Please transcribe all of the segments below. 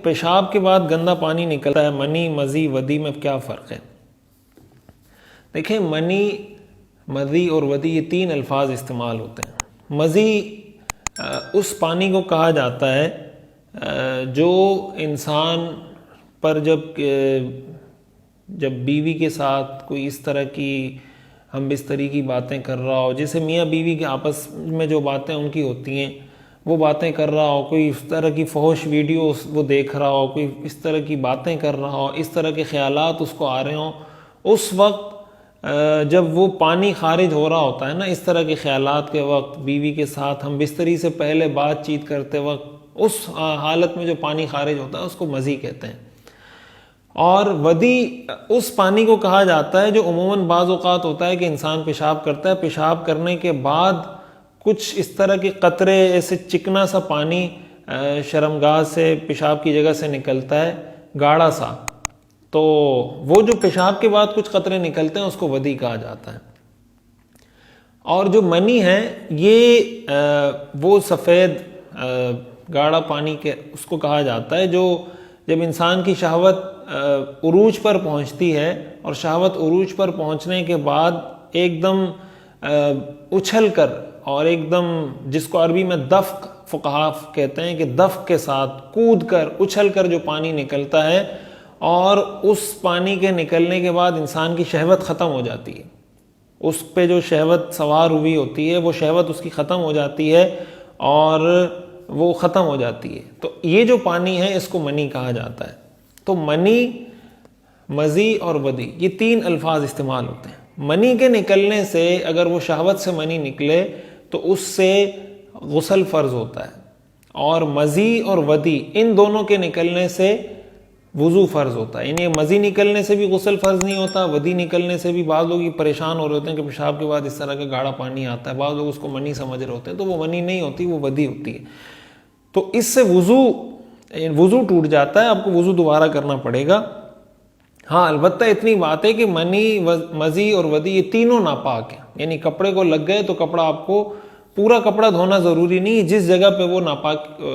پیشاب کے بعد گندا پانی نکلتا ہے، منی، مزی، ودی میں کیا فرق ہے؟ دیکھیں، منی، مزی اور ودی یہ تین الفاظ استعمال ہوتے ہیں۔ مزی اس پانی کو کہا جاتا ہے جو انسان پر جب بیوی کے ساتھ کوئی اس طرح کی ہم بستری کی باتیں کر رہا ہو، جیسے میاں بیوی کے آپس میں جو باتیں ان کی ہوتی ہیں وہ باتیں کر رہا ہو، کوئی اس طرح کی فحش ویڈیو وہ دیکھ رہا ہو، کوئی اس طرح کی باتیں کر رہا ہو، اس طرح کے خیالات اس کو آ رہے ہوں، اس وقت جب وہ پانی خارج ہو رہا ہوتا ہے نا، اس طرح کے خیالات کے وقت، بیوی کے ساتھ ہم بستری سے پہلے بات چیت کرتے وقت، اس حالت میں جو پانی خارج ہوتا ہے اس کو مزی کہتے ہیں۔ اور ودی اس پانی کو کہا جاتا ہے جو عموماً بعض اوقات ہوتا ہے کہ انسان پیشاب کرتا ہے، پیشاب کرنے کے بعد کچھ اس طرح کے قطرے، ایسے چکنا سا پانی شرمگاہ سے، پیشاب کی جگہ سے نکلتا ہے، گاڑھا سا، تو وہ جو پیشاب کے بعد کچھ قطرے نکلتے ہیں اس کو ودی کہا جاتا ہے۔ اور جو منی ہے یہ وہ سفید گاڑھا پانی کے اس کو کہا جاتا ہے جو جب انسان کی شہوت عروج پر پہنچتی ہے، اور شہوت عروج پر پہنچنے کے بعد ایک دم اچھل کر اور ایک دم، جس کو عربی میں دفق فقہا کہتے ہیں کہ دفق کے ساتھ کود کر، اچھل کر جو پانی نکلتا ہے، اور اس پانی کے نکلنے کے بعد انسان کی شہوت ختم ہو جاتی ہے، اس پہ جو شہوت سوار ہوئی ہوتی ہے وہ شہوت اس کی ختم ہو جاتی ہے اور وہ ختم ہو جاتی ہے، تو یہ جو پانی ہے اس کو منی کہا جاتا ہے۔ تو منی، مزی اور ودی یہ تین الفاظ استعمال ہوتے ہیں۔ منی کے نکلنے سے، اگر وہ شہوت سے منی نکلے تو اس سے غسل فرض ہوتا ہے، اور مزی اور ودی ان دونوں کے نکلنے سے وضو فرض ہوتا ہے۔ یعنی مزی نکلنے سے بھی غسل فرض نہیں ہوتا، ودی نکلنے سے بھی بعض لوگ پریشان ہو رہے ہوتے ہیں کہ پیشاب کے بعد اس طرح کا گاڑھا پانی آتا ہے، بعض لوگ اس کو منی سمجھ رہے ہوتے ہیں، تو وہ منی نہیں ہوتی، وہ ودی ہوتی ہے۔ تو اس سے وضو ٹوٹ جاتا ہے، آپ کو وضو دوبارہ کرنا پڑے گا۔ ہاں، البتہ اتنی بات ہے کہ منی، مزی اور ودی یہ تینوں ناپاک ہیں، یعنی کپڑے کو لگ گئے تو کپڑا آپ کو پورا کپڑا دھونا ضروری نہیں، جس جگہ پہ وہ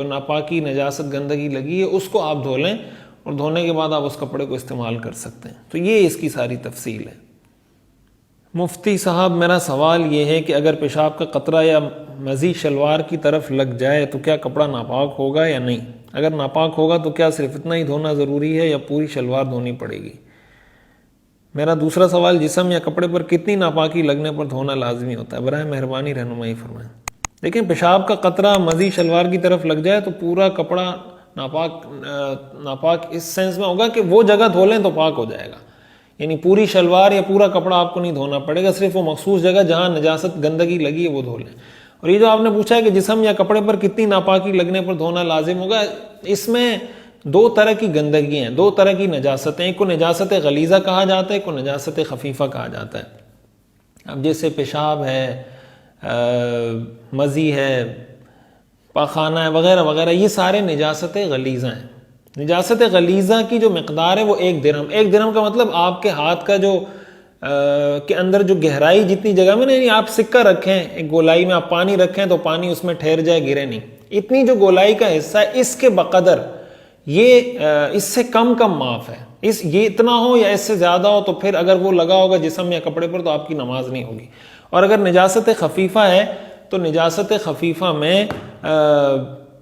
ناپاکی، نجاست، گندگی لگی ہے اس کو آپ دھو لیں، اور دھونے کے بعد آپ اس کپڑے کو استعمال کر سکتے ہیں۔ تو یہ اس کی ساری تفصیل ہے۔ مفتی صاحب، میرا سوال یہ ہے کہ اگر پیشاب کا قطرہ یا مزی شلوار کی طرف لگ جائے تو کیا کپڑا ناپاک ہوگا یا نہیں؟ اگر ناپاک ہوگا تو کیا صرف اتنا ہی دھونا ضروری ہے یا پوری شلوار دھونی پڑے گی؟ میرا دوسرا سوال، جسم یا کپڑے پر کتنی ناپاکی لگنے پر دھونا لازمی ہوتا ہے؟ براہ مہربانی رہنمائی فرمائیں۔ دیکھیں، پیشاب کا قطرہ مزی شلوار کی طرف لگ جائے تو پورا کپڑا ناپاک اس سینس میں ہوگا کہ وہ جگہ دھو لیں تو پاک ہو جائے گا، یعنی پوری شلوار یا پورا کپڑا آپ کو نہیں دھونا پڑے گا، صرف وہ مخصوص جگہ جہاں نجاست، گندگی لگی ہے وہ دھو لیں۔ اور یہ جو آپ نے پوچھا ہے کہ جسم یا کپڑے پر کتنی ناپاکی لگنے پر دھونا لازم ہوگا، اس میں دو طرح کی گندگی ہیں، دو طرح کی نجاستیں، ایک کو نجاست غلیظہ کہا جاتا ہے، ایک کو نجاست خفیفہ کہا جاتا ہے۔ اب جیسے پیشاب ہے، مزی ہے، پاخانہ ہے، وغیرہ وغیرہ، یہ سارے نجاست غلیظہ ہیں۔ نجاست غلیظہ کی جو مقدار ہے وہ 1 درہم، 1 درہم کا مطلب آپ کے ہاتھ کا جو کے اندر جو گہرائی جتنی جگہ میں، یعنی آپ سکہ رکھیں ایک گولائی میں، آپ پانی رکھیں تو پانی اس میں ٹھہر جائے، گرے نہیں، اتنی جو گولائی کا حصہ ہے اس کے بقدر، یہ اس سے کم معاف ہے، یہ اتنا ہو یا اس سے زیادہ ہو تو پھر اگر وہ لگا ہوگا جسم یا کپڑے پر تو آپ کی نماز نہیں ہوگی۔ اور اگر نجاست خفیفہ ہے تو نجاست خفیفہ میں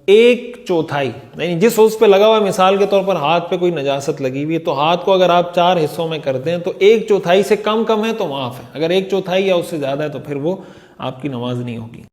1/4، یعنی جس عضو پہ لگا ہوا ہے، مثال کے طور پر ہاتھ پہ کوئی نجاست لگی ہوئی ہے تو ہاتھ کو اگر آپ 4 حصوں میں کر دیں تو 1/4 سے کم ہے تو معاف ہے، اگر 1/4 یا اس سے زیادہ ہے تو پھر وہ آپ کی نماز نہیں ہوگی۔